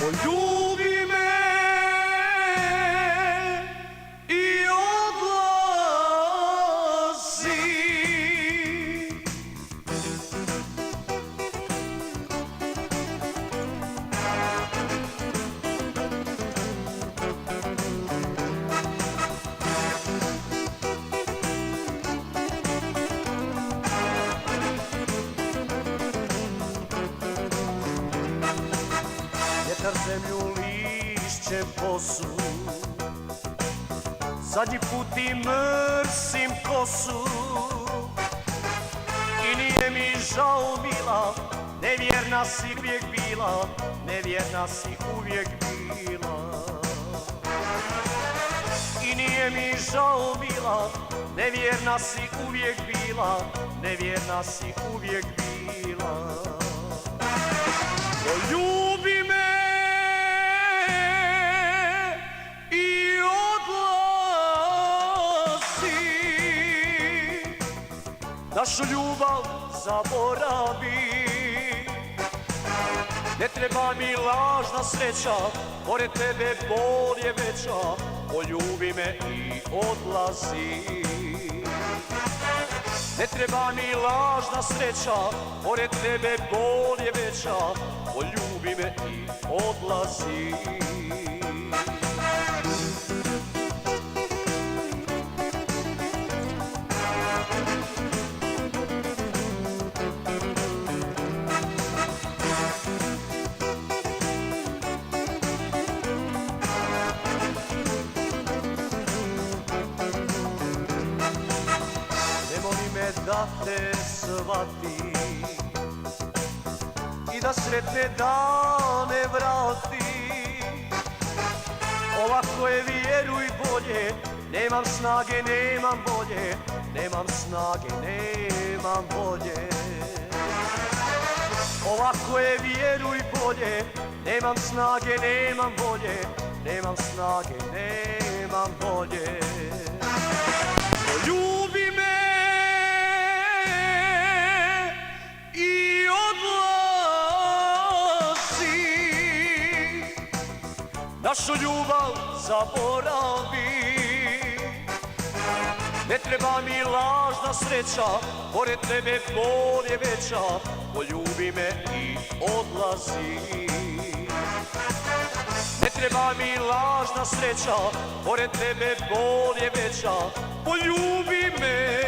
Poljubi me i odlazi. Vjetar zemlju lišće posu, zadnji put ti mrsim kosu. I nije mi žao mila, nevjerna si uvijek bila, nevjerna si uvijek bila. I nije mi žao mila, nevjerna si uvijek bila, nevjerna si uvijek bila. Poljubi me i odlazi, našu ljubav zaboravi. Ne treba mi lažna sreća, pored tebe bol je veća. Poljubi me i odlazi. Ne treba mi lažna sreća, pored tebe bol je veća. Poljubi me i odlazi. Moli me da te shvati i da sretne dane vrati. Ovako je, vjeruj bolje, nemam snage, nemam volje, nemam snage, nemam volje. Ovako je, vjeruj bolje, nemam snage, nemam volje, nemam snage, nemam volje. Poljubi me i odlazi, našu ljubav zaboravi. Ne treba mi lažna sreća, pored tebe bol je veća. Poljubi me i odlazi. Ne treba mi lažna sreća, pored tebe bol je veća. Poljubi me